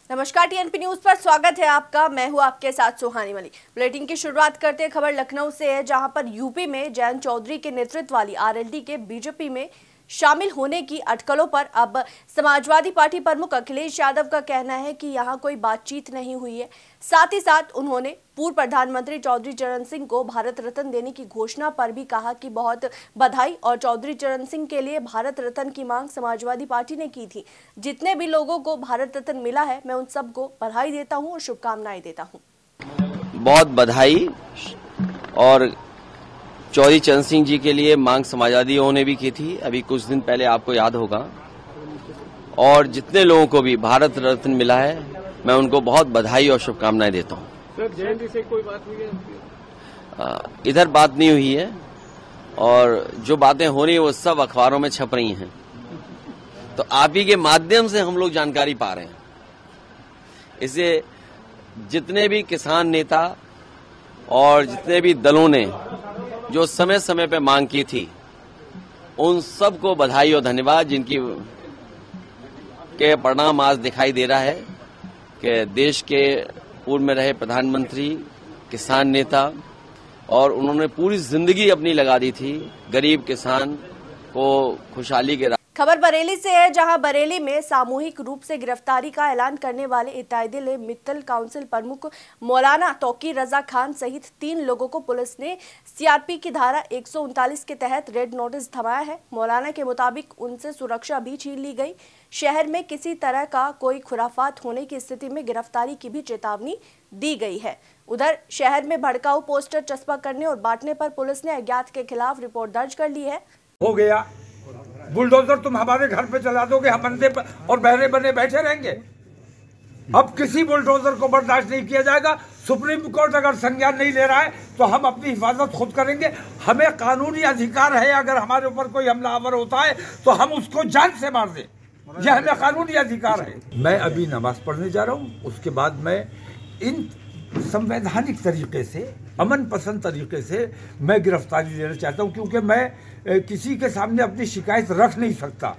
नमस्कार, TNP news पर स्वागत है आपका। मैं हूं आपके साथ सुहानी मलिक। बुलेटिन की शुरुआत करते हैं खबर लखनऊ से है, जहां पर यूपी में जयंत चौधरी के नेतृत्व वाली आरएलडी के बीजेपी में शामिल होने की अटकलों पर अब समाजवादी पार्टी प्रमुख अखिलेश यादव का कहना है कि यहां कोई बातचीत नहीं हुई है। साथ ही साथ उन्होंने पूर्व प्रधानमंत्री चौधरी चरण सिंह को भारत रत्न देने की घोषणा पर भी कहा कि बहुत बधाई, और चौधरी चरण सिंह के लिए भारत रत्न की मांग समाजवादी पार्टी ने की थी। जितने भी लोगों को भारत रत्न मिला है, मैं उन सबको बधाई देता हूं और शुभकामनाएं देता हूं। बहुत बधाई। और चौधरी चरण सिंह जी के लिए मांग समाजवादियों ने भी की थी, अभी कुछ दिन पहले, आपको याद होगा। और जितने लोगों को भी भारत रत्न मिला है, मैं उनको बहुत बधाई और शुभकामनाएं देता हूं। सर, जयंत जी से कोई बात हुई है? इधर बात नहीं हुई है, और जो बातें हो रही है वो सब अखबारों में छप रही हैं, तो आप ही के माध्यम से हम लोग जानकारी पा रहे हैं। इसे जितने भी किसान नेता और जितने भी दलों ने जो समय समय पे मांग की थी, उन सबको बधाई और धन्यवाद, जिनकी के परिणाम आज दिखाई दे रहा है कि देश के पूर्व में रहे प्रधानमंत्री, किसान नेता, और उन्होंने पूरी जिंदगी अपनी लगा दी थी गरीब किसान को खुशहाली के। खबर बरेली से है, जहां बरेली में सामूहिक रूप से गिरफ्तारी का ऐलान करने वाले इत्तेहादिल मित्तल काउंसिल प्रमुख मौलाना तौकीर रजा खान सहित 3 लोगों को पुलिस ने सीआरपी की धारा 139 के तहत रेड नोटिस थमाया है। मौलाना के मुताबिक उनसे सुरक्षा भी छीन ली गई। शहर में किसी तरह का कोई खुराफात होने की स्थिति में गिरफ्तारी की भी चेतावनी दी गई है। उधर शहर में भड़काऊ पोस्टर चस्पा करने और बांटने पर पुलिस ने अज्ञात के खिलाफ रिपोर्ट दर्ज कर ली है। हो गया, बुलडोजर तुम हमारे घर पे चला दोगे, हम अंधे और बहरे बने बैठे रहेंगे। अब किसी बुलडोजर को बर्दाश्त नहीं किया जाएगा। सुप्रीम कोर्ट अगर संज्ञान नहीं ले रहा है तो हम अपनी हिफाजत खुद करेंगे। हमें कानूनी अधिकार है, अगर हमारे ऊपर कोई हमलावर होता है तो हम उसको जान से मार दें, यह हमें कानूनी अधिकार है। मैं अभी नमाज पढ़ने जा रहा हूँ, उसके बाद मैं इन संवैधानिक तरीके से, अमन पसंद तरीके से मैं गिरफ्तारी लेना चाहता हूं, क्योंकि मैं किसी के सामने अपनी शिकायत रख नहीं सकता।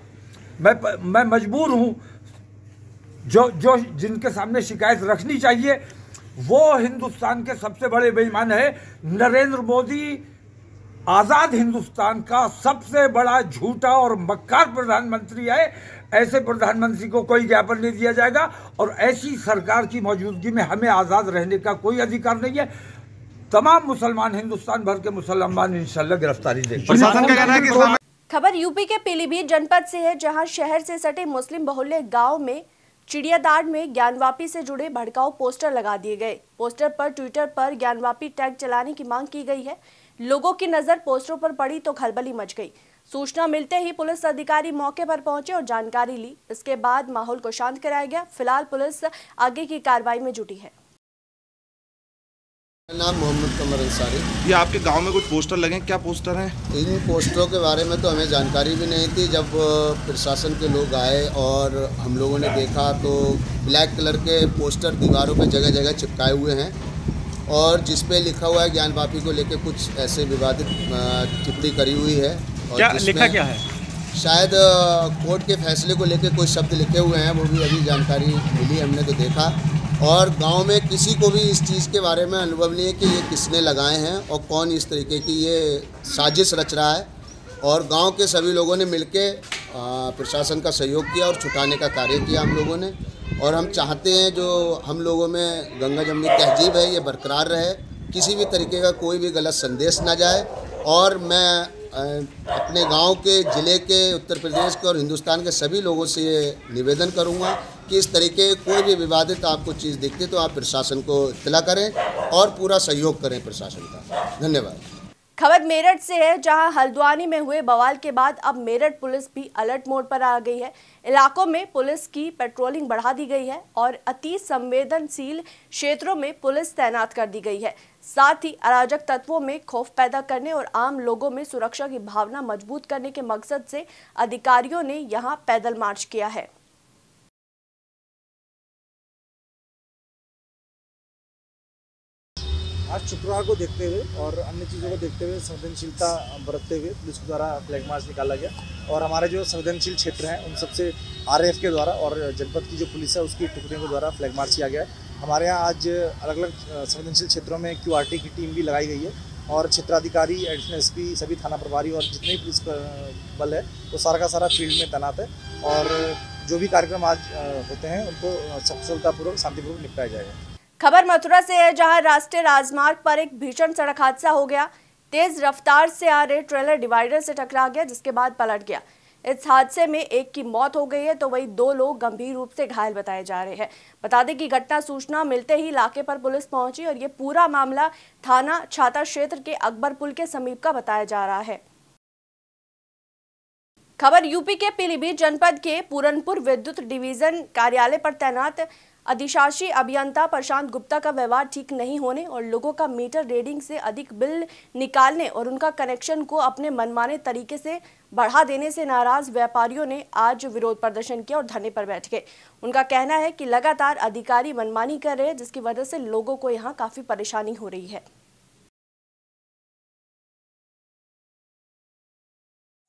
मैं मजबूर हूं। जो जिनके सामने शिकायत रखनी चाहिए वो हिंदुस्तान के सबसे बड़े बेईमान है। नरेंद्र मोदी आजाद हिंदुस्तान का सबसे बड़ा झूठा और मक्कार प्रधानमंत्री है। ऐसे प्रधानमंत्री को कोई ज्ञापन नहीं दिया जाएगा, और ऐसी सरकार की मौजूदगी में हमें आजाद रहने का कोई अधिकार नहीं है। तमाम मुसलमान, हिंदुस्तान भर के मुसलमान इंशाल्लाह गिरफ्तारी देंगे। प्रशासन का कहना है कि खबर यूपी के पीलीभीत जनपद से है, जहां शहर से सटे मुस्लिम बहुल्य गांव में चिड़ियादाड़ में ज्ञानवापी से जुड़े भड़काऊ पोस्टर लगा दिए गए। पोस्टर पर ट्विटर पर ज्ञानवापी टैग चलाने की मांग की गई है। लोगों की नजर पोस्टरों पर पड़ी तो खलबली मच गई। सूचना मिलते ही पुलिस अधिकारी मौके पर पहुंचे और जानकारी ली। इसके बाद माहौल को शांत कराया गया। फिलहाल पुलिस आगे की कार्रवाई में जुटी है। मेरा नाम मोहम्मद कमर अंसारी। ये आपके गांव में कुछ पोस्टर लगे, क्या पोस्टर हैं? इन पोस्टरों के बारे में तो हमें जानकारी भी नहीं थी। जब प्रशासन के लोग आए और हम लोगों ने देखा तो ब्लैक कलर के पोस्टर दीवारों पे जगह जगह चिपकाए हुए हैं, और जिस पे लिखा हुआ है ज्ञानवापी को लेकर कुछ ऐसे विवादित टिप्पणी करी हुई है। और क्या लिखा क्या है? शायद कोर्ट के फैसले को लेकर कुछ शब्द लिखे हुए हैं, वो भी अभी जानकारी मिली, हमने तो देखा। और गांव में किसी को भी इस चीज़ के बारे में अनुभव नहीं है कि ये किसने लगाए हैं और कौन इस तरीके की ये साजिश रच रहा है। और गांव के सभी लोगों ने मिलके प्रशासन का सहयोग किया और छुटाने का कार्य किया हम लोगों ने। और हम चाहते हैं जो हम लोगों में गंगा जमनी तहजीब है ये बरकरार रहे, किसी भी तरीके का कोई भी गलत संदेश ना जाए। और मैं अपने गांव के, ज़िले के, उत्तर प्रदेश के और हिंदुस्तान के सभी लोगों से ये निवेदन करूंगा कि इस तरीके कोई भी विवादित आपको चीज़ दिखती तो आप प्रशासन को इत्तला करें और पूरा सहयोग करें प्रशासन का। धन्यवाद। खबर मेरठ से है, जहां हल्द्वानी में हुए बवाल के बाद अब मेरठ पुलिस भी अलर्ट मोड पर आ गई है। इलाकों में पुलिस की पेट्रोलिंग बढ़ा दी गई है और अति संवेदनशील क्षेत्रों में पुलिस तैनात कर दी गई है। साथ ही अराजक तत्वों में खौफ पैदा करने और आम लोगों में सुरक्षा की भावना मजबूत करने के मकसद से अधिकारियों ने यहां पैदल मार्च किया है। आज शुक्रवार को देखते हुए और अन्य चीज़ों को देखते हुए संवेदनशीलता बरतते हुए पुलिस के द्वारा फ्लैग मार्च निकाला गया और हमारे जो संवेदनशील क्षेत्र हैं उन सबसे आरएएफ के द्वारा और जनपद की जो पुलिस है उसकी टुकड़ियों के द्वारा फ्लैग मार्च किया गया है। हमारे यहाँ आज अलग अलग संवेदनशील क्षेत्रों में QRT की टीम भी लगाई गई है और क्षेत्राधिकारी, एडिशनल SP, सभी थाना प्रभारी और जितने भी पुलिस बल है वो सारा का सारा फील्ड में तैनात है और जो भी कार्यक्रम आज होते हैं उनको सफलतापूर्वक शांतिपूर्वक निपटाया जाएगा। खबर मथुरा से है, जहां राष्ट्रीय राजमार्ग पर एक भीषण सड़क हादसा हो गया। तेज रफ्तार से आ रहे ट्रेलर डिवाइडर से टकरा गया, जिसके बाद पलट गया। इस हादसे में एक की मौत हो गई है तो वहीं 2 लोग गंभीर रूप से घायल बताए जा रहे हैं। बता दें कि घटना सूचना मिलते ही इलाके पर पुलिस पहुंची और ये पूरा मामला थाना छाता क्षेत्र के अकबर पुल के समीप का बताया जा रहा है। खबर यूपी के पीलीभीत जनपद के पूरनपुर विद्युत डिवीजन कार्यालय पर तैनात अधिशासी अभियंता प्रशांत गुप्ता का व्यवहार ठीक नहीं होने और लोगों का मीटर रीडिंग से अधिक बिल निकालने और उनका कनेक्शन को अपने मनमाने तरीके से बढ़ा देने से नाराज व्यापारियों ने आज विरोध प्रदर्शन किया और धरने पर बैठ गए। उनका कहना है कि लगातार अधिकारी मनमानी कर रहे हैं, जिसकी वजह से लोगों को यहां काफी परेशानी हो रही है।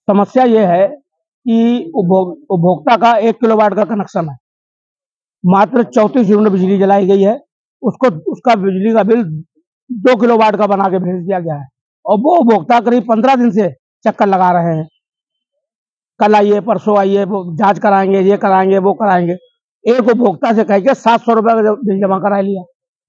समस्या ये है कि उपभोक्ता का 1 किलोवाट का कनेक्शन है, मात्र 34 यूनिट बिजली जलाई गई है। उसका बिजली का बिल 2 किलोवाट का बना के भेज दिया गया है और वो उपभोक्ता करीब 15 दिन से चक्कर लगा रहे हैं। कल आइए, परसों आइए, वो जांच कराएंगे, ये कराएंगे, वो कराएंगे। एक उपभोक्ता से कह के 700 रुपये का बिल जमा करा लिया,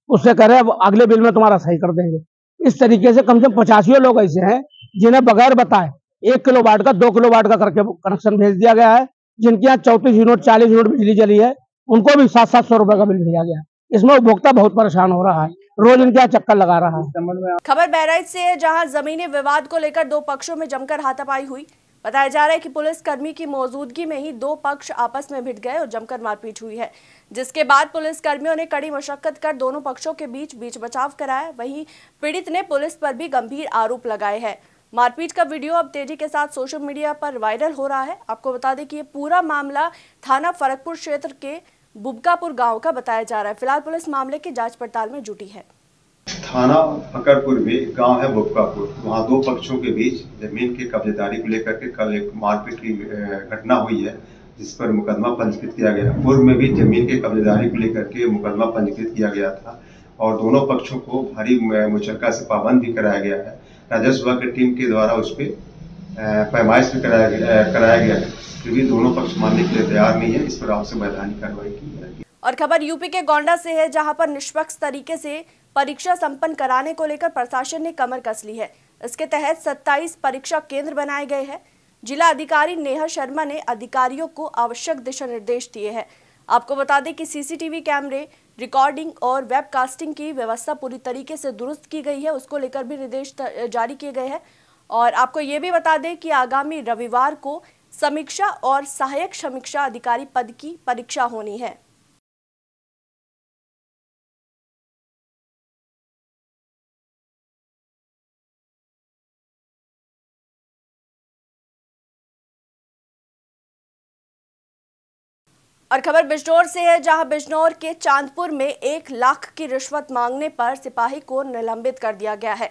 उससे कह रहे हैं अगले बिल में तुम्हारा सही कर देंगे। इस तरीके से कम से कम 85 लोग ऐसे हैं जिन्हें बगैर बताए 1 किलोवाट का 2 किलोवाट का करके कनेक्शन भेज दिया गया है। जिनके यहाँ 34 यूनिट 40 यूनिट बिजली जली है उनको भी 700 रुपए का बिल भेजा गया। इसमें उपभोक्ता बहुत परेशान हो रहा है, रोज इनके यहाँ चक्कर लगा रहा है। खबर बहराइच से है, जहां जमीनी विवाद को लेकर 2 पक्षों में जमकर हाथापाई हुई। बताया जा रहा है कि पुलिस कर्मी की मौजूदगी में ही 2 पक्ष आपस में भिड़ गए और जमकर मारपीट हुई है, जिसके बाद पुलिस कर्मियों ने कड़ी मशक्कत कर दोनों पक्षों के बीच बचाव कराया। वहीं पीड़ित ने पुलिस पर भी गंभीर आरोप लगाए हैं। मारपीट का वीडियो अब तेजी के साथ सोशल मीडिया पर वायरल हो रहा है। आपको बता दें कि ये पूरा मामला थाना फरकपुर क्षेत्र के बुबकापुर गांव का बताया जा रहा है। फिलहाल पुलिस मामले की जांच पड़ताल में जुटी है। थाना फकरपुर में गांव है बुबकापुर, वहां 2 पक्षों के बीच जमीन की कब्जेदारी को लेकर के कल एक मारपीट की घटना हुई है, जिस पर मुकदमा पंजीकृत किया गया। पूर्व में भी जमीन की कब्जेदारी को लेकर के मुकदमा पंजीकृत किया गया था और दोनों पक्षों को भारी मुचक्का से पाबंद भी कराया गया है। राजस्व विभाग की टीम के द्वारा उस पर पैमाइश भी कराया गया है, फिर भी दोनों पक्ष मानने के लिए तैयार नहीं है। इस पर आपसे वैधानिक कार्रवाई की जाएगी। और खबर यूपी के गोंडा से है, जहां पर निष्पक्ष तरीके से परीक्षा संपन्न कराने को लेकर प्रशासन ने कमर कस ली है। इसके तहत 27 परीक्षा केंद्र बनाए गए हैं। जिला अधिकारी नेहा शर्मा ने अधिकारियों को आवश्यक दिशा निर्देश दिए हैं। आपको बता दें कि CCTV कैमरे, रिकॉर्डिंग और वेबकास्टिंग की व्यवस्था पूरी तरीके से दुरुस्त की गई है, उसको लेकर भी निर्देश जारी किए गए हैं। और आपको ये भी बता दें कि आगामी रविवार को समीक्षा और सहायक समीक्षा अधिकारी पद की परीक्षा होनी है। और खबर बिजनौर से है, जहां बिजनौर के चांदपुर में 1 लाख की रिश्वत मांगने पर सिपाही को निलंबित कर दिया गया है।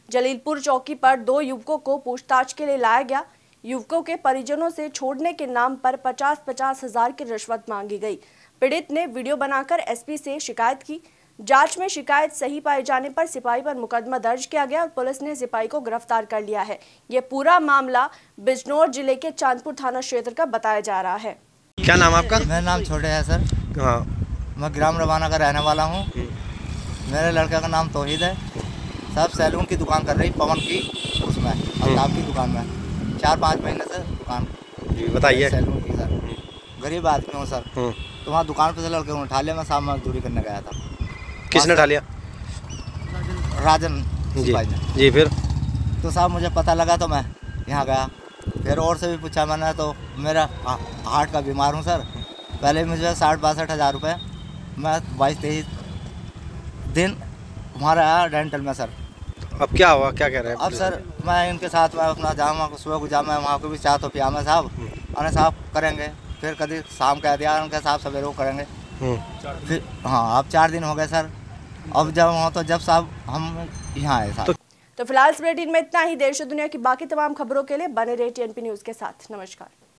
जलीलपुर चौकी पर 2 युवकों को पूछताछ के लिए लाया गया। युवकों के परिजनों से छोड़ने के नाम पर 50-50 हजार की रिश्वत मांगी गई। पीड़ित ने वीडियो बनाकर SP से शिकायत की। जांच में शिकायत सही पाए जाने पर सिपाही पर मुकदमा दर्ज किया गया और पुलिस ने सिपाही को गिरफ्तार कर लिया है। ये पूरा मामला बिजनौर जिले के चांदपुर थाना क्षेत्र का बताया जा रहा है। क्या नाम आपका? मेरा नाम छोटे है सर। हाँ। मैं ग्राम रवाना का रहने वाला हूँ। मेरे लड़के का नाम तौहीद है। सब सैलून की दुकान कर रही, पवन की, उसमें अल्ताफ की दुकान में 4-5 महीने से दुकान। बताइए। सैलून की सर, गरीब आदमी हूँ सर। तो वहाँ दुकान पे से लड़के को उठा लिया। मैं साहब मजदूरी करने गया था। किसने उठा लिया? राजन जी भाई ने। जी। फिर तो साहब मुझे पता लगा तो मैं यहाँ गया। फिर और से भी पूछा मैंने, तो मेरा हार्ट का बीमार हूँ सर। पहले मुझे 60-62 हज़ार रुपये मैं 22-23 दिन हमारा आया डेंटल में सर। अब क्या हुआ, क्या कह रहे हैं? अब सर मैं इनके साथ मैं अपना जाऊँ सुबह को जाऊँ, मैं वहाँ को भी चाह तो पिया मैं साहब अरे साहब करेंगे। फिर कभी शाम कह दिया उनके साहब सवेरे को करेंगे। फिर हाँ अब 4 दिन हो गए सर। अब जब हो तो जब साहब हम यहाँ आए साहब। तो फिलहाल इस बुलेटिन में इतना ही। देश और दुनिया की बाकी तमाम खबरों के लिए बने रहिए TNP न्यूज़ के साथ। नमस्कार।